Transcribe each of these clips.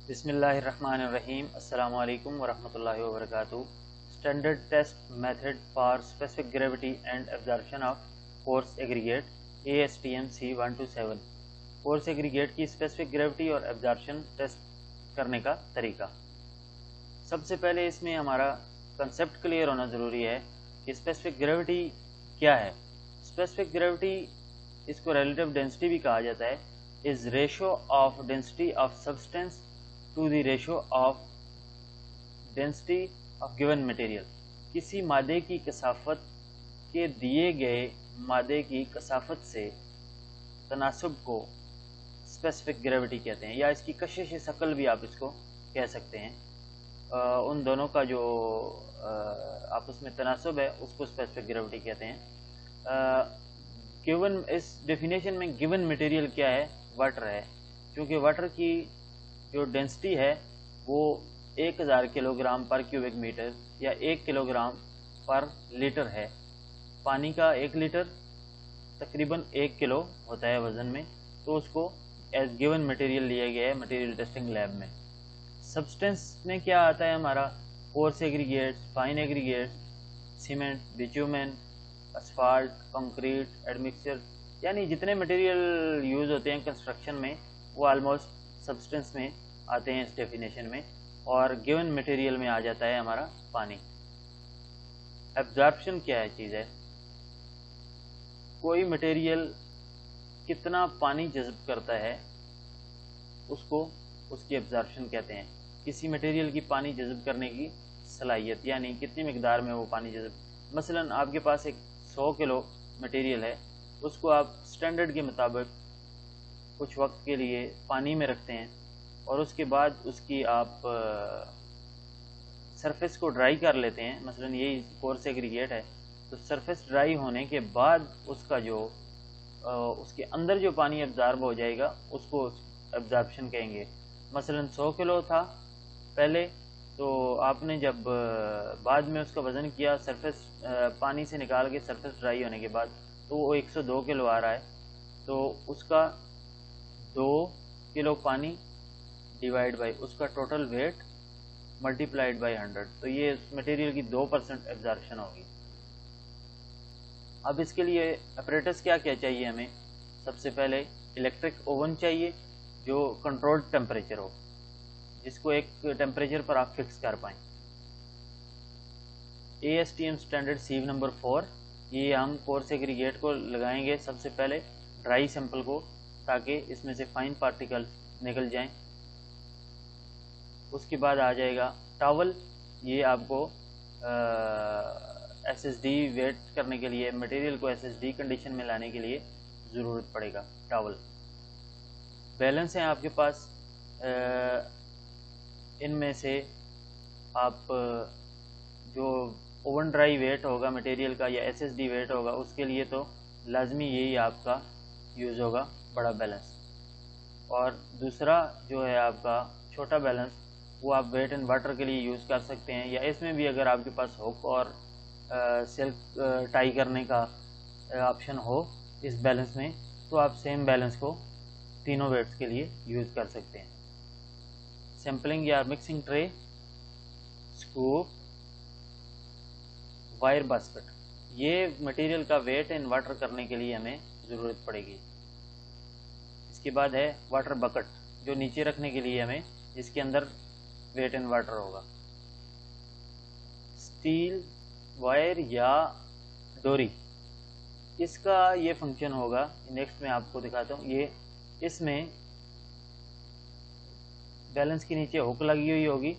بسم اللہ الرحمن الرحیم. السلام علیکم ورحمۃ اللہ وبرکاتہ. Standard test method for specific gravity and absorption of force aggregate ASTM C127. Force aggregate کی اسپیسیفک گریوٹی اور ایبزارپشن ٹیسٹ کرنے کا طریقہ. سب سے پہلے اس میں ہمارا کنسیپٹ کلیئر ہونا ضروری ہے کہ اسپیسیفک گریوٹی کیا ہے. اسپیسیفک گریوٹی، اس کو ریلیٹیو ڈینسٹی بھی کہا جاتا ہے، is ratio of density of substance to the ratio of density of given material. کسی مادے کی کثافت کے دیے گئے مادے کی کثافت سے تناسب کو اسپیسیفک گریوٹی کہتے ہیں، یا اس کی کشش ثقل بھی آپ اس کو کہہ سکتے ہیں. ان دونوں کا جو آپس میں تناسب ہے اس کو اسپیسیفک گریوٹی کہتے ہیں. گیون، اس ڈیفینیشن میں گیون مٹیریل کیا ہے؟ واٹر ہے. چونکہ واٹر کی جو ڈینسٹی ہے وہ 1000 کلو گرام پر کیوبک میٹر یا 1 کلو گرام پر لیٹر ہے. پانی کا 1 لیٹر تقریباً 1 کلو ہوتا ہے وزن میں، تو اس کو ایز گیون مٹیریل لیا گیا ہے مٹیریل ٹیسٹنگ لیب میں. سبسٹینس میں کیا آتا ہے ہمارا؟ Coarse aggregates, fine aggregates, cement, bitumen, asphalt, concrete, admixture, یعنی جتنے مٹیریل یوز ہوتے ہیں کنسٹرکشن میں وہ آلموسٹ سبسٹینس میں آتے ہیں اس ڈیفینیشن میں. اور گیون مٹیریل میں آ جاتا ہے ہمارا پانی. ایبزارپشن کیا ہے چیز ہے؟ کوئی مٹیریل کتنا پانی جذب کرتا ہے اس کو اس کی ایبزارپشن کہتے ہیں. کسی مٹیریل کی پانی جذب کرنے کی صلاحیت، یعنی کتنی مقدار میں وہ پانی جذب. مثلا آپ کے پاس ایک 100 کلو مٹیریل ہے، اس کو آپ سٹینڈرڈ کے مطابق کچھ وقت کے لیے پانی میں رکھتے ہیں اور اس کے بعد اس کی آپ سرفیس کو ڈرائی کر لیتے ہیں. مثلا یہی کورس ایگریگیٹ ہے، تو سرفیس ڈرائی ہونے کے بعد اس کا جو اس کے اندر جو پانی ایبزارب ہو جائے گا اس کو ایبزارپشن کہیں گے. مثلا 100 کلو تھا پہلے، تو آپ نے جب بعد میں اس کا وزن کیا سرفیس پانی سے نکال کے سرفیس ڈرائی ہونے کے بعد، تو وہ 102 کلو آ رہا ہے. تو اس کا 2 کلو پانی ڈیوائڈ بائی اس کا ٹوٹل ویٹ ملٹیپلائڈ بائی 100، تو یہ اس مٹیریل کی 2% ایبزارپشن ہوگی. اب اس کے لیے اپریٹس کیا کیا چاہیے ہمیں؟ سب سے پہلے الیکٹرک اوون چاہیے جو کنٹرولڈ ٹیمپریچر ہو، جس کو ایک ٹیمپریچر پر آپ فکس کر پائیں. ASTM اسٹینڈرڈ سیو نمبر 4، یہ ہم کورس ایگریگیٹ کو لگائیں گے سب سے پہلے ڈرائی سیمپل کو، تاکہ اس میں سے فائن پارٹیکل نکل جائیں. اس کے بعد آ جائے گا ٹاول. یہ آپ کو SSD ویٹ کرنے کے لیے، مٹیریل کو SSD کنڈیشن میں لانے کے لیے ضرورت پڑے گا ٹاول. بیلنس ہیں آپ کے پاس، ان میں سے آپ جو اوون ڈرائی ویٹ ہوگا مٹیریل کا یا SSD ویٹ ہوگا، اس کے لیے تو لازمی یہی آپ کا یوز ہوگا، بڑا بیلنس. اور دوسرا جو ہے آپ کا چھوٹا بیلنس، وہ آپ ویٹ اینڈ واٹر کے لیے یوز کر سکتے ہیں، یا اس میں بھی اگر آپ کے پاس ہک اور سیلف ٹائی کرنے کا آپشن ہو اس بیلنس میں، تو آپ سیم بیلنس کو تینوں ویٹس کے لیے یوز کر سکتے ہیں. سیمپلنگ یا mixing tray, scoop, wire basket, یہ مٹیریل کا ویٹ اینڈ واٹر کرنے کے لیے ہمیں ضرورت پڑے گی. اس کے بعد ہے واٹر بکٹ، جو نیچے رکھنے کے لیے ہمیں، جس کے اندر ویٹ اینڈ واٹر ہوگا. اسٹیل وائر یا ڈوری، اس کا یہ فنکشن ہوگا، نیکسٹ میں آپ کو دکھاتا ہوں. یہ اس میں بیلنس کے نیچے ہک لگی ہوئی ہوگی،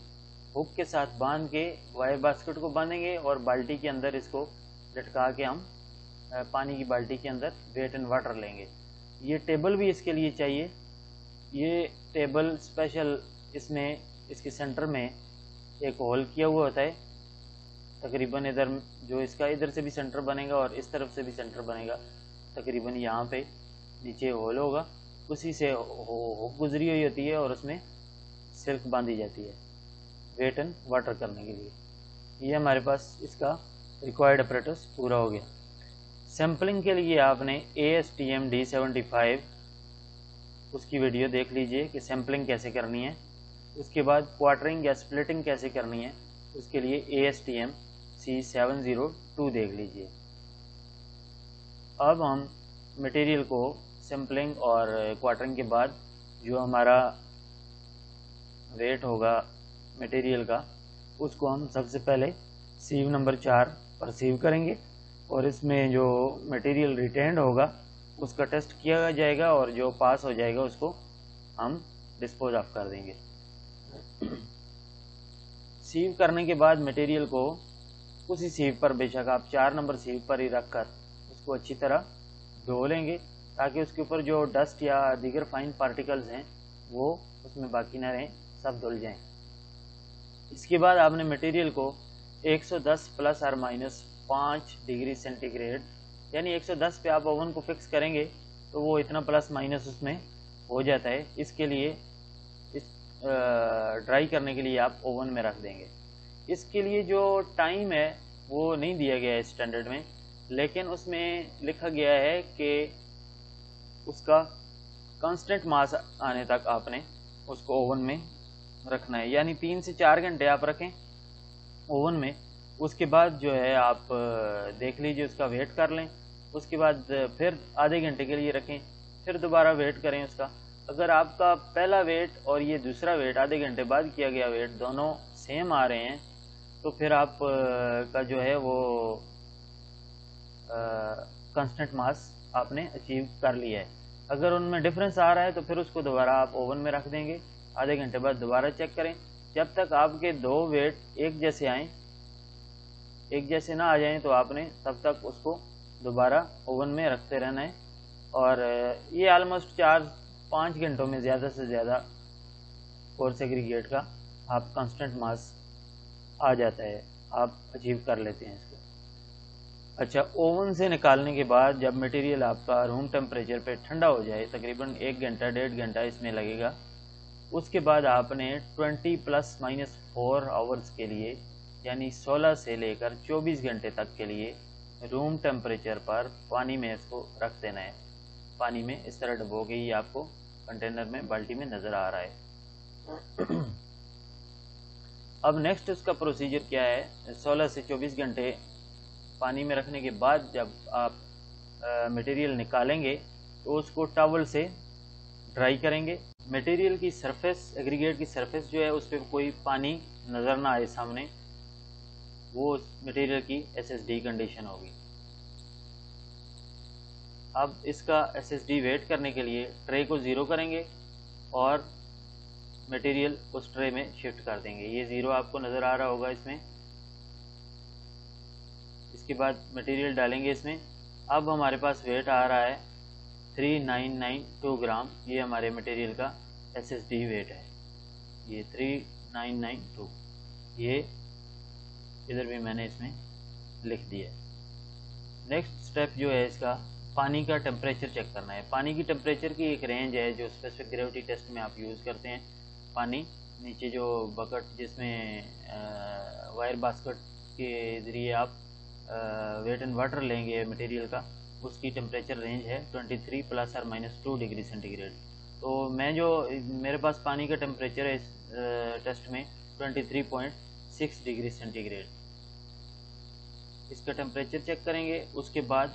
ہک کے ساتھ باندھ کے وائر باسکٹ کو باندھیں گے اور بالٹی کے اندر اس کو لٹکا کے ہم پانی کی بالٹی کے اندر ویٹ اینڈ واٹر لیں گے. یہ ٹیبل بھی اس کے لیے چاہیے. یہ ٹیبل اسپیشل، اس میں اس کے سینٹر میں ایک ہول کیا ہوا ہوتا ہے، تقریباً ادھر جو اس کا ادھر سے بھی سینٹر بنے گا اور اس طرف سے بھی سینٹر بنے گا، تقریباً یہاں پہ نیچے ہول ہوگا، اسی سے ہک گزری ہوئی ہوتی ہے اور اس میں سلک باندھی جاتی ہے ویٹ اینڈ واٹر کرنے کے لیے. یہ ہمارے پاس اس کا ریکوائرڈ اپریٹس پورا ہو گیا. سیمپلنگ کے لیے آپ نے ASTM D75 اس کی ویڈیو دیکھ لیجئے کہ سیمپلنگ کیسے کرنی ہے. اس کے بعد کوارٹرنگ یا سپلٹنگ کیسے کرنی ہے اس کے لیے ASTM C702 دیکھ لیجئے۔ اب ہم مٹیریل کو سیمپلنگ اور کوارٹرنگ کے بعد جو ہمارا ویٹ ہوگا مٹیریل کا اس کو ہم سب سے پہلے سیو نمبر 4 پر سیو کریں گے، اور اس میں جو مٹیریل ریٹینڈ ہوگا اس کا ٹیسٹ کیا جائے گا، اور جو پاس ہو جائے گا اس کو ہم ڈسپوز آف کر دیں گے۔ سیو کرنے کے بعد مٹیریل کو اسی سیو پر، بے شک آپ 4 نمبر سیو پر ہی رکھ کر اس کو اچھی طرح دھو لیں گے، تاکہ اس کے اوپر جو ڈسٹ یا دیگر فائن پارٹیکلز ہیں وہ اس میں باقی نہ رہیں، سب دھل جائیں۔ اس کے بعد آپ نے مٹیریل کو 110 پلس اور مائنس 5 ڈگری سینٹی گریڈ، یعنی 110 پہ آپ اوون کو فکس کریں گے تو وہ اتنا پلس مائنس اس میں ہو جاتا ہے۔ اس کے لیے ڈرائی کرنے کے لیے آپ اوون میں رکھ دیں گے۔ اس کے لیے جو ٹائم ہے وہ نہیں دیا گیا ہے اسٹینڈرڈ میں، لیکن اس میں لکھا گیا ہے کہ اس کا کانسٹنٹ ماس آنے تک آپ نے اس کو اوون میں رکھنا ہے، یعنی 3 سے 4 گھنٹے آپ رکھیں اوون میں۔ اس کے بعد جو ہے آپ دیکھ لیجئے، اس کا ویٹ کر لیں، اس کے بعد پھر آدھے گھنٹے کے لیے رکھیں، پھر دوبارہ ویٹ کریں اس کا۔ اگر آپ کا پہلا ویٹ اور یہ دوسرا ویٹ آدھے گھنٹے بعد کیا گیا ویٹ دونوں سیم آ رہے ہیں تو پھر آپ کا جو ہے وہ کانسٹنٹ ماس آپ نے اچیو کر لیا ہے۔ اگر ان میں ڈفرینس آ رہا ہے تو پھر اس کو دوبارہ آپ اوون میں رکھ دیں گے، آدھے گھنٹے بعد دوبارہ چیک کریں، جب تک آپ کے دو ویٹ ایک جیسے آئیں، ایک جیسے نہ آ جائیں تو آپ نے تب تک اس کو دوبارہ اوون میں رکھتے رہنا ہے۔ اور یہ آلموسٹ 4-5 گھنٹوں میں زیادہ سے زیادہ کورس ایگریگیٹ کا آپ کانسٹنٹ ماس آ جاتا ہے، آپ اچیو کر لیتے ہیں اس کو۔ اچھا، اوون سے نکالنے کے بعد جب مٹیریل آپ کا روم ٹیمپریچر پہ ٹھنڈا ہو جائے، تقریباً 1 گھنٹہ 1.5 گھنٹہ اس میں لگے گا، اس کے بعد آپ نے 20+-4 آورز کے لیے، یعنی 16 سے لے کر 24 گھنٹے تک کے لیے روم ٹیمپریچر پر پانی میں اس کو رکھ دینا ہے۔ پانی میں اس طرح ڈبو کے ہی آپ کو کنٹینر میں، بالٹی میں نظر آ رہا ہے۔ اب نیکسٹ اس کا پروسیجر کیا ہے؟ 16 سے 24 گھنٹے پانی میں رکھنے کے بعد جب آپ مٹیریل نکالیں گے تو اس کو ٹاول سے ڈرائی کریں گے۔ مٹیریل کی سرفیس، ایگریگیٹ کی سرفیس جو ہے اس پہ کوئی پانی نظر نہ آئے سامنے، وہ مٹیریل کی SSD کنڈیشن ہوگی۔ اب اس کا SSD ویٹ کرنے کے لیے ٹرے کو 0 کریں گے اور مٹیریل اس ٹرے میں شفٹ کر دیں گے۔ یہ 0 آپ کو نظر آ رہا ہوگا اس میں۔ اس کے بعد مٹیریل ڈالیں گے اس میں۔ اب ہمارے پاس ویٹ آ رہا ہے 3992 گرام، یہ ہمارے مٹیریل کا SSD ویٹ ہے، یہ 3992، یہ ادھر بھی میں نے اس میں لکھ دیا ہے۔ نیکسٹ سٹیپ جو ہے اس کا پانی کا ٹیمپریچر چیک کرنا ہے۔ پانی کی ٹیمپریچر کی ایک رینج ہے جو اسپیسیفک گریوٹی ٹیسٹ میں آپ یوز کرتے ہیں۔ پانی نیچے جو بکٹ جس میں وائر باسکٹ کے ذریعے آپ ویٹ اینڈ واٹر لیں گے مٹیریل کا، اس کی ٹیمپریچر رینج ہے 23+-2 ڈگری سینٹی گریڈ۔ تو میں جو میرے پاس پانی کا ٹیمپریچر ہے اس ٹیسٹ میں 23.6 ڈگری سینٹی گریڈ۔ اس کا ٹیمپریچر چیک کریں گے۔ اس کے بعد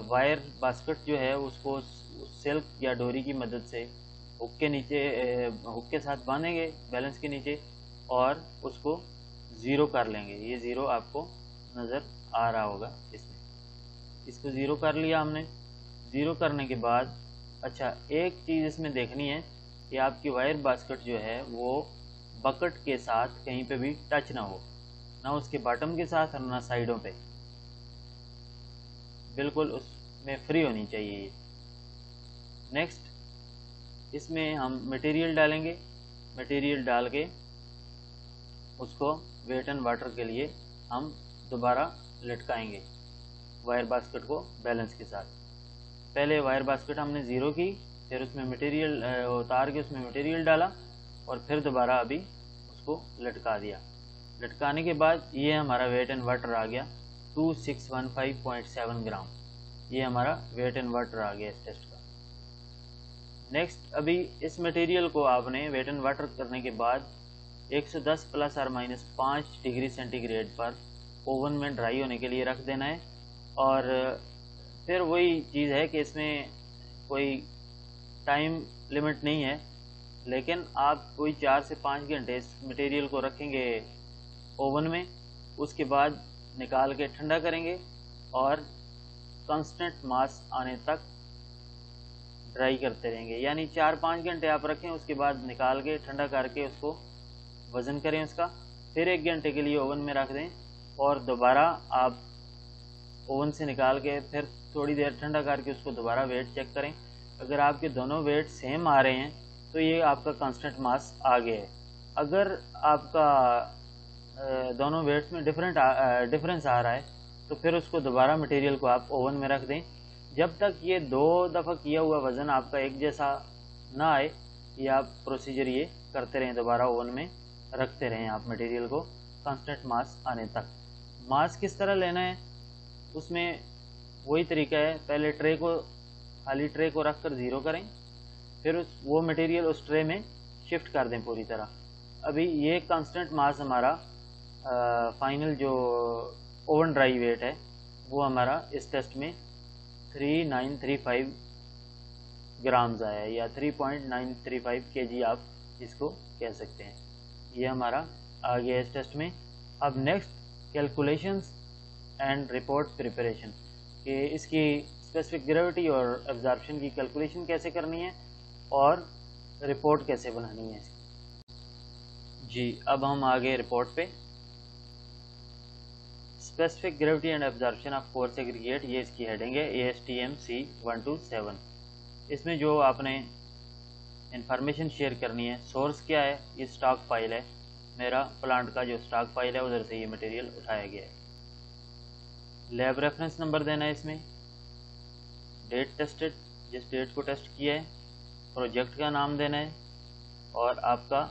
وائر باسکٹ جو ہے اس کو سلک یا ڈوری کی مدد سے ہک کے نیچے، ہک کے ساتھ باندھیں گے بیلنس کے نیچے، اور اس کو 0 کر لیں گے۔ یہ 0 آپ کو نظر آ رہا ہوگا اس میں۔ اس کو 0 کر لیا ہم نے۔ 0 کرنے کے بعد اچھا ایک چیز اس میں دیکھنی ہے کہ آپ کی وائر باسکٹ جو ہے وہ بکٹ کے ساتھ کہیں پہ بھی ٹچ نہ ہو، نہ اس کے باٹم کے ساتھ اور نہ سائڈوں پہ، بالکل اس میں فری ہونی چاہیے یہ۔ نیکسٹ اس میں ہم مٹیریل ڈالیں گے۔ مٹیریل ڈال کے اس کو ویٹ اینڈ واٹر کے لیے ہم دوبارہ لٹکائیں گے وائر باسکٹ کو بیلنس کے ساتھ۔ پہلے وائر باسکٹ ہم نے 0 کی، پھر اس میں مٹیریل اتار کے اس میں مٹیریل ڈالا، اور پھر دوبارہ ابھی اس کو لٹکا دیا۔ لٹکانے کے بعد یہ ہمارا ویٹ اینڈ واٹر آ گیا 2615.7 گرام، یہ ہمارا ویٹ اینڈ واٹر آ گیا اس ٹیسٹ کا۔ نیکسٹ ابھی اس مٹیریل کو آپ نے ویٹ اینڈ واٹر کرنے کے بعد 110 پلس اور مائنس 5 ڈگری سینٹی گریڈ پر اوون میں ڈرائی ہونے کے لیے رکھ دینا ہے. اور پھر وہی چیز ہے کہ اس میں کوئی ٹائم لمٹ نہیں ہے، لیکن آپ کوئی 4 سے 5 گھنٹے اس مٹیریل کو رکھیں گے اوون میں، اس کے بعد نکال کے ٹھنڈا کریں گے اور کانسٹنٹ ماس آنے تک ڈرائی کرتے رہیں گے. یعنی 4-5 گھنٹے آپ رکھیں، اس کے بعد نکال کے ٹھنڈا کر کے اس کو وزن کریں اس کا، پھر 1 گھنٹے کے لیے اوون میں رکھ دیں اور دوبارہ آپ اوون سے نکال کے پھر تھوڑی دیر ٹھنڈا کر کے اس کو دوبارہ ویٹ چیک کریں. اگر آپ کے دونوں ویٹ سیم آ رہے ہیں تو یہ آپ کا کانسٹنٹ ماس آ گیا ہے. اگر آپ کا دونوں ویٹس میں ڈفرینس آ رہا ہے تو پھر اس کو دوبارہ مٹیریل کو آپ اوون میں رکھ دیں. جب تک یہ 2 دفعہ کیا ہوا وزن آپ کا ایک جیسا نہ آئے، یہ آپ پروسیجر یہ کرتے رہیں، دوبارہ اوون میں رکھتے رہیں آپ مٹیریل کو کانسٹنٹ ماس آنے تک. ماس کس طرح لینا ہے، اس میں وہی طریقہ ہے. پہلے خالی ٹرے کو رکھ کر 0 کریں، پھر وہ مٹیریل اس ٹرے میں شفٹ کر دیں پوری طرح. ابھی یہ کانسٹنٹ ماس ہمارا فائنل جو اوون ڈرائی ویٹ ہے وہ ہمارا اس ٹیسٹ میں 3935 گرامز آیا ہے، یا 3.935 kg آپ اس کو کہہ سکتے ہیں. یہ ہمارا آ گیا اس ٹیسٹ میں. اب next calculations and report preparation, کہ اس کی اسپیسیفک گریوٹی اور ایبزارپشن کی کیلکولیشن کیسے کرنی ہے اور رپورٹ کیسے بنانی ہے. جی اب ہم آگے رپورٹ پہ. Specific gravity and absorption of course aggregate, یہ اس کی ہیڈنگ ہے ASTM C127. اس میں جو آپ نے انفارمیشن شیئر کرنی ہے، سورس کیا ہے، یہ سٹاک فائل ہے میرا پلانٹ کا، جو سٹاک فائل ہے ادھر سے یہ مٹیریل اٹھایا گیا ہے. لیب ریفرنس نمبر دینا ہے اس میں، ڈیٹ ٹیسٹڈ، جس ڈیٹ کو ٹیسٹ کیا ہے، پروجیکٹ کا نام دینا ہے، اور آپ کا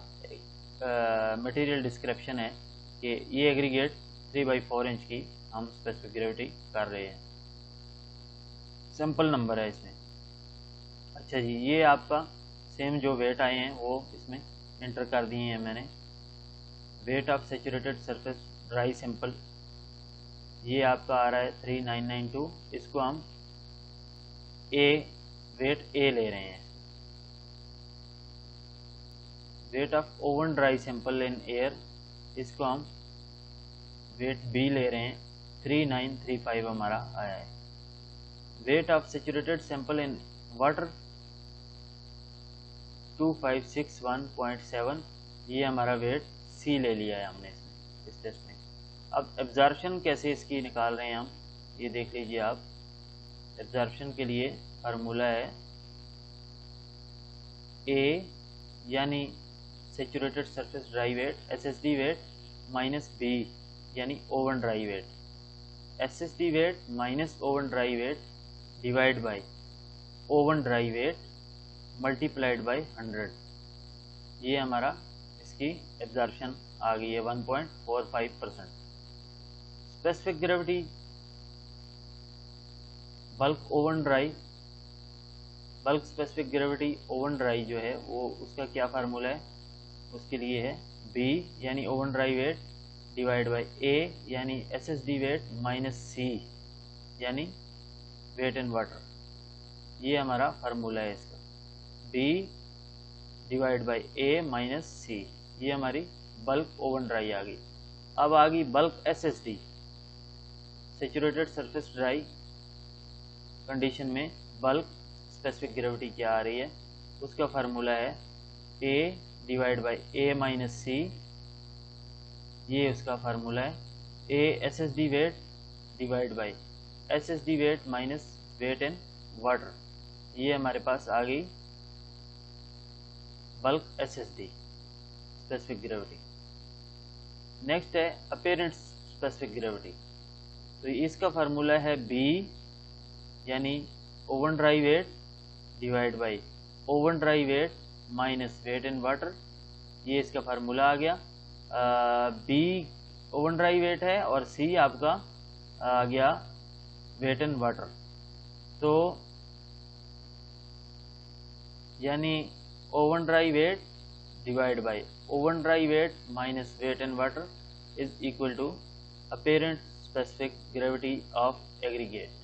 مٹیریل ڈسکرپشن ہے کہ یہ ایگریگیٹ 3/4 انچ کی ہم اسپیسیفک گریوٹی کر رہے ہیں. سمپل نمبر ہے اس میں. اچھا جی، یہ آپ کا سیم جو ویٹ آئے ہیں وہ اس میں انٹر کر دیے ہیں میں نے. Weight of saturated surface dry sample, یہ آپ کا آ رہا ہے 3992. اس کو ہم ویٹ اے لے رہے ہیں. Weight of oven dry sample in air, اس کو ہم ویٹ بی لے رہے ہیں. 3935 ہمارا آیا ہے. Weight of saturated sample in water 2561.7، یہ ہمارا ویٹ سی لے لیا ہے ہم نے اس ٹیسٹ میں. اب ایبزارپشن کیسے اس کی نکال رہے ہیں ہم، یہ دیکھ لیجئے آپ. ایبزارپشن کے لیے فارمولا ہے A یعنی saturated surface dry weight SSD weight minus B یعنی oven dry weight. SSD weight minus oven dry weight divide by oven dry weight multiplied by 100. یہ ہمارا اس کی ایبزارپشن آ گئی ہے 1.45%. اسپیسیفک گریوٹی بلک اسپیسیفک گریوٹی اوون ڈرائی جو ہے وہ اس کا کیا فارمولا ہے، اس کے لیے ہے B یعنی oven dry weight divide by A یعنی SSD ویٹ مائنس C یعنی ویٹ اینڈ واٹر. یہ ہمارا فارمولا ہے اس کا، B divide by A minus C. یہ ہماری بلک اوون ڈرائی آ گئی. اب آ گئی bulk SSD saturated surface dry condition میں بلک اسپیسیفک گریوٹی کیا آ رہی ہے، اس کا فارمولا ہے A divide by A minus C. یہ اس کا فارمولا ہے A SSD weight divide by SSD weight minus weight in water. یہ ہمارے پاس آ گئی bulk SSD specific gravity. Next ہے اپیرنٹ اسپیسیفک گریوٹی. تو اس کا فارمولا ہے B یعنی oven dry weight divide by oven dry weight minus weight in water. یہ اس کا فارمولا آ گیا. B اوون ڈرائی ویٹ ہے اور C آپ کا آ گیا ویٹ ان واٹر. تو یعنی oven dry weight divide by oven dry weight minus weight in water is equal to apparent specific gravity of aggregate.